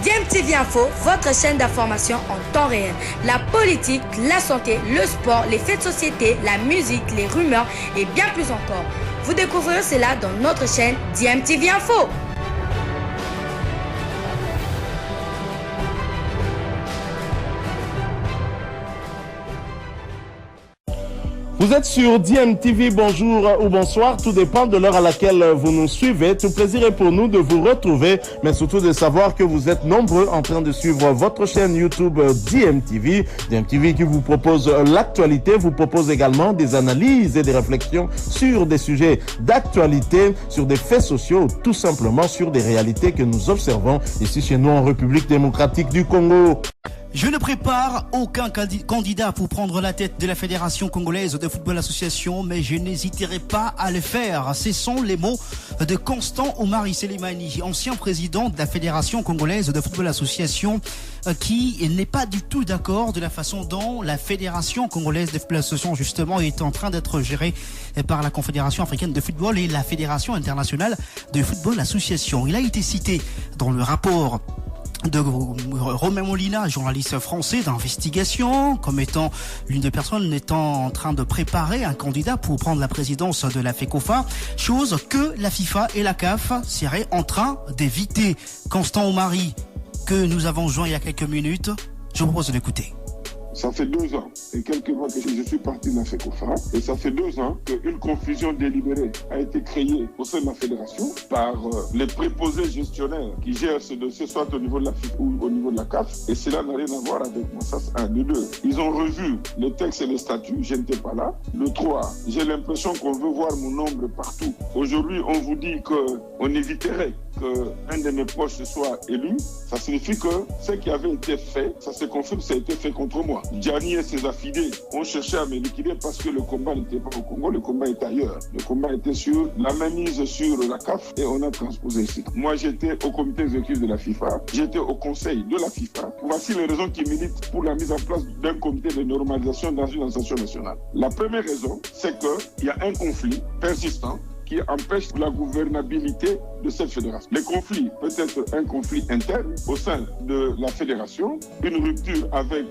DMTV Info, votre chaîne d'information en temps réel. La politique, la santé, le sport, les faits de société, la musique, les rumeurs et bien plus encore. Vous découvrirez cela dans notre chaîne DMTV Info. Vous êtes sur DMTV, bonjour ou bonsoir, tout dépend de l'heure à laquelle vous nous suivez. Tout plaisir est pour nous de vous retrouver, mais surtout de savoir que vous êtes nombreux en train de suivre votre chaîne YouTube DMTV. DMTV qui vous propose l'actualité, vous propose également des analyses et des réflexions sur des sujets d'actualité, sur des faits sociaux, tout simplement sur des réalités que nous observons ici chez nous en République démocratique du Congo. Je ne prépare aucun candidat pour prendre la tête de la Fédération congolaise de football association, mais je n'hésiterai pas à le faire. Ce sont les mots de Constant Omari Selemani, ancien président de la Fédération congolaise de football association, qui n'est pas du tout d'accord de la façon dont la Fédération congolaise de football association justement est en train d'être gérée par la Confédération africaine de football et la Fédération internationale de football association. Il a été cité dans le rapport de Romain Molina, journaliste français d'investigation, comme étant l'une des personnes étant en train de préparer un candidat pour prendre la présidence de la FECOFA, chose que la FIFA et la CAF seraient en train d'éviter. Constant Omari, que nous avons joint il y a quelques minutes, je vous propose d'écouter. Ça fait 2 ans et quelques mois que je suis parti de la FECOFA et ça fait 2 ans qu'une confusion délibérée a été créée au sein de la fédération par les préposés gestionnaires qui gèrent ce dossier soit au niveau de la FIFA ou au niveau de la CAF et cela n'a rien à voir avec moi. Ça c'est un de deux. Ils ont revu les textes et les statuts, je n'étais pas là. Le 3, j'ai l'impression qu'on veut voir mon nombre partout. Aujourd'hui, on vous dit qu'on éviterait qu'un de mes proches soit élu. Ça signifie que ce qui avait été fait, ça se confirme, ça a été fait contre moi. Gianni et ses affidés ont cherché à me liquider parce que le combat n'était pas au Congo, le combat était ailleurs. Le combat était sur la mainmise sur la CAF et on a transposé ici. Moi, j'étais au comité exécutif de la FIFA, j'étais au conseil de la FIFA. Voici les raisons qui militent pour la mise en place d'un comité de normalisation dans une association nationale. La première raison, c'est qu'il y a un conflit persistant qui empêche la gouvernabilité de cette fédération. Les conflits peut être un conflit interne au sein de la fédération, une rupture avec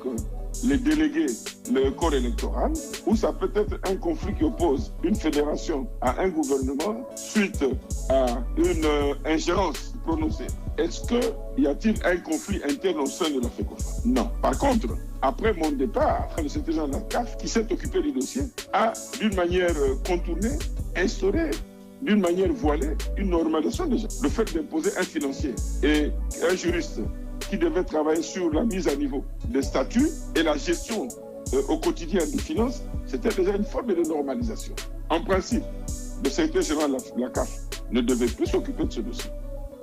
les délégués, le corps électoral, ou ça peut être un conflit qui oppose une fédération à un gouvernement suite à une ingérence prononcée. Est-ce qu'il y a-t-il un conflit interne au sein de la FECOFA? Non. Par contre, après mon départ, le secrétaire de la CAF, qui s'est occupé du dossier, a d'une manière contournée instauré d'une manière voilée une normalisation déjà. Le fait d'imposer un financier et un juriste qui devait travailler sur la mise à niveau des statuts et la gestion au quotidien des finances, c'était déjà une forme de normalisation. En principe, le secrétaire général de la CAF ne devait plus s'occuper de ce dossier.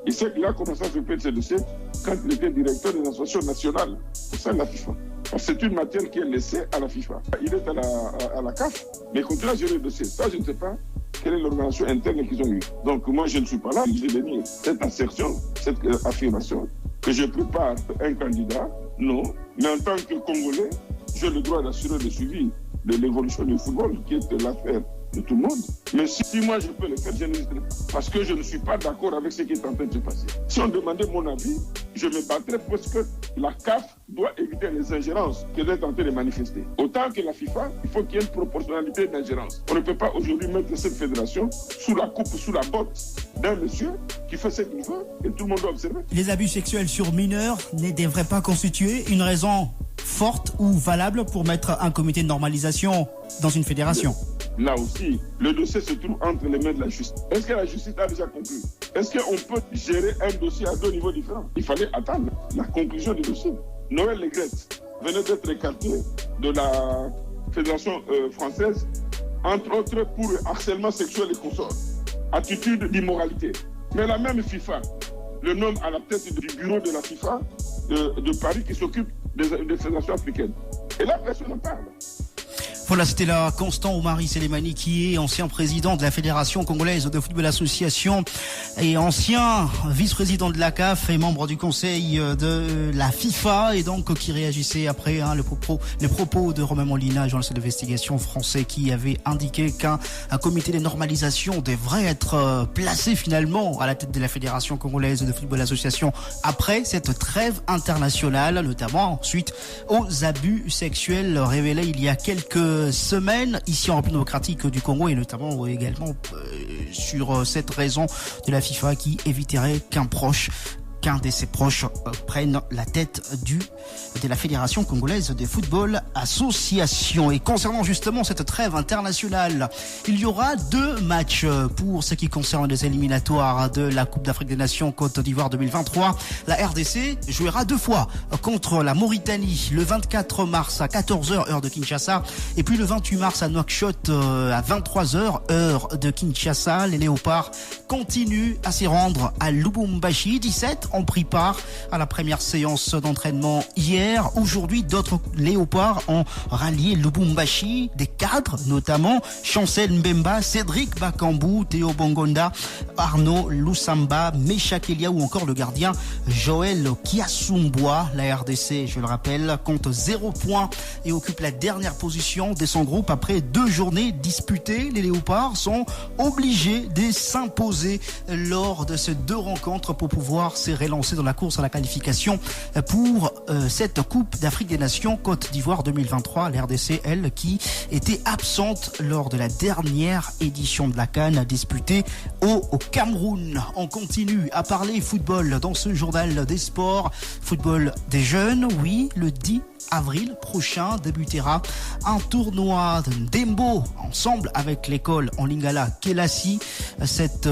Il sait qu'il a commencé à s'occuper de ce dossier quand il était directeur des associations nationales au sein de la FIFA. Parce que c'est une matière qui est laissée à la FIFA. Il est à la CAF, mais il continue à gérer le dossier. Ça, je ne sais pas quelle est l'organisation interne qu'ils ont eue. Donc moi, je ne suis pas là. Je vais nier cette assertion, cette affirmation, que je prépare un candidat, non. Mais en tant que Congolais, j'ai le droit d'assurer le suivi de l'évolution du football, qui est l'affaire de tout le monde. Mais si moi je peux le faire, je n'hésiterai pas. Parce que je ne suis pas d'accord avec ce qui est en train de se passer. Si on demandait mon avis, je me battrais parce que la CAF doit éviter les ingérences qu'elle est en train de manifester. Autant que la FIFA, il faut qu'il y ait une proportionnalité d'ingérence. On ne peut pas aujourd'hui mettre cette fédération sous la coupe, sous la botte d'un monsieur qui fait ce qu'il veut et tout le monde doit observer. Les abus sexuels sur mineurs ne devraient pas constituer une raison forte ou valable pour mettre un comité de normalisation dans une fédération. Là aussi, le dossier se trouve entre les mains de la justice. Est-ce que la justice a déjà conclu? Est-ce qu'on peut gérer un dossier à 2 niveaux différents? Il fallait attendre la conclusion du dossier. Noël Le Graët venait d'être écarté de la Fédération française, entre autres pour harcèlement sexuel et consorts, attitude d'immoralité. Mais la même FIFA le nomme à la tête du bureau de la FIFA de Paris qui s'occupe des fédérations africaines. Et là, personne n'en parle. Voilà, c'était là Constant Oumari Selemani, qui est ancien président de la Fédération congolaise de football association et ancien vice-président de la CAF et membre du conseil de la FIFA, et donc qui réagissait après les propos de Romain Molina, journaliste d'investigation français, qui avait indiqué qu'un comité de normalisation devrait être placé finalement à la tête de la Fédération congolaise de football association après cette trêve internationale, notamment suite aux abus sexuels révélés il y a quelques semaines ici en République démocratique du Congo, et notamment également sur cette raison de la FIFA qui éviterait qu'un de ses proches prenne la tête de la Fédération congolaise de football association. Et concernant justement cette trêve internationale, il y aura 2 matchs pour ce qui concerne les éliminatoires de la Coupe d'Afrique des Nations Côte d'Ivoire 2023. La RDC jouera 2 fois contre la Mauritanie, le 24 mars à 14h heure de Kinshasa, et puis le 28 mars à Nouakchott à 23h heure de Kinshasa. Les Léopards continuent à s'y rendre à Lubumbashi. 17 ont pris part à la première séance d'entraînement hier. Aujourd'hui, d'autres Léopards ont rallié Lubumbashi, des cadres notamment Chancel Mbemba, Cédric Bakambu, Théo Bongonda, Arnaud Lusamba, Mecha Kelia ou encore le gardien Joël Kiasumbois. La RDC, je le rappelle, compte 0 points et occupe la dernière position de son groupe après 2 journées disputées. Les Léopards sont obligés de s'imposer lors de ces 2 rencontres pour pouvoir se relancer dans la course à la qualification pour cette Coupe d'Afrique des Nations Côte d'Ivoire 2023. La RDC, elle, qui était absente lors de la dernière édition de la CAN disputée au Cameroun. On continue à parler football dans ce journal des sports. Football des jeunes, oui, le 10 avril prochain débutera un tournoi de Ndembo ensemble avec l'école en Lingala Kelasi. Cette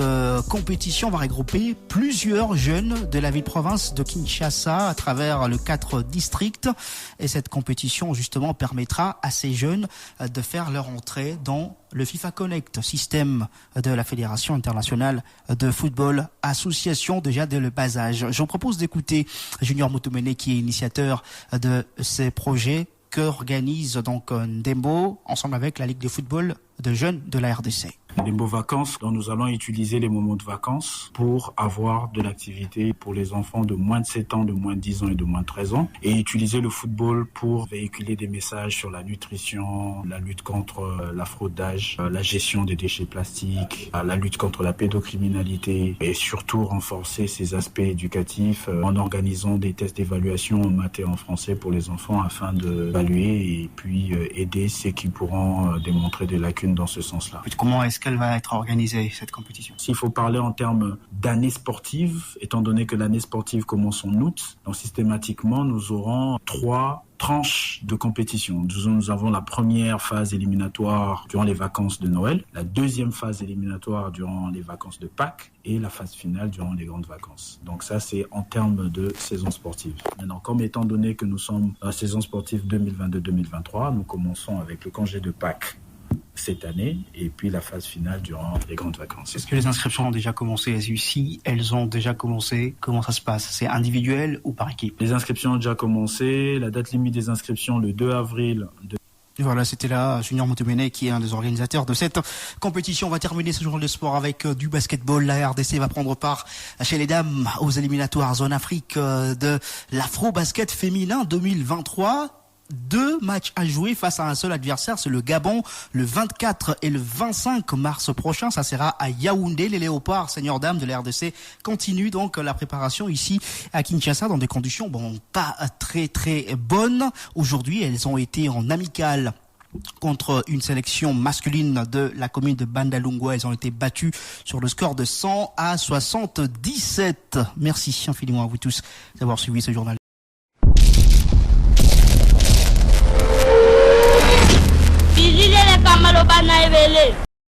compétition va regrouper plusieurs jeunes de la ville-province de Kinshasa à travers le 4 districts, et cette compétition justement permettra à ces jeunes de faire leur entrée dans le FIFA Connect, système de la Fédération internationale de football association, déjà dès le bas âge. Je vous propose d'écouter Junior Mutumene, qui est initiateur de ces projets qu'organise donc Ndembo ensemble avec la Ligue de football de jeunes de la RDC. Ndembo Vacances, dont nous allons utiliser les moments de vacances pour avoir de l'activité pour les enfants de moins de 7 ans, de moins de 10 ans et de moins de 13 ans, et utiliser le football pour véhiculer des messages sur la nutrition, la lutte contre la fraude d'âge, la gestion des déchets plastiques, la lutte contre la pédocriminalité, et surtout renforcer ces aspects éducatifs en organisant des tests d'évaluation en maths et en français pour les enfants afin d'évaluer et puis aider ceux qui pourront démontrer des lacunes dans ce sens-là. Comment est-ce qu'elle va être organisée, cette compétition? S'il faut parler en termes d'année sportive, étant donné que l'année sportive commence en août, donc systématiquement, nous aurons 3 tranches de compétition. Nous avons la première phase éliminatoire durant les vacances de Noël, la deuxième phase éliminatoire durant les vacances de Pâques et la phase finale durant les grandes vacances. Donc ça, c'est en termes de saison sportive. Maintenant, comme étant donné que nous sommes dans la saison sportive 2022-2023, nous commençons avec le congé de Pâques cette année et puis la phase finale durant les grandes vacances. Est-ce que les inscriptions ont déjà commencé? Si elles ont déjà commencé, comment ça se passe? C'est individuel ou par équipe? Les inscriptions ont déjà commencé. La date limite des inscriptions, le 2 avril. Voilà, c'était là Junior Mutumene, qui est un des organisateurs de cette compétition. On va terminer ce journal de sport avec du basketball. La RDC va prendre part chez les dames aux éliminatoires zone Afrique de l'Afro-Basket féminin 2023. 2 matchs à jouer face à un seul adversaire, c'est le Gabon, le 24 et le 25 mars prochain. Ça sera à Yaoundé. Les Léopards, seniors dames de la RDC, continuent donc la préparation ici à Kinshasa dans des conditions pas très très bonnes. Aujourd'hui, elles ont été en amicale contre une sélection masculine de la commune de Bandalungwa. Elles ont été battues sur le score de 100-77. Merci infiniment à vous tous d'avoir suivi ce journal. Bizile le kamalo bana ebele.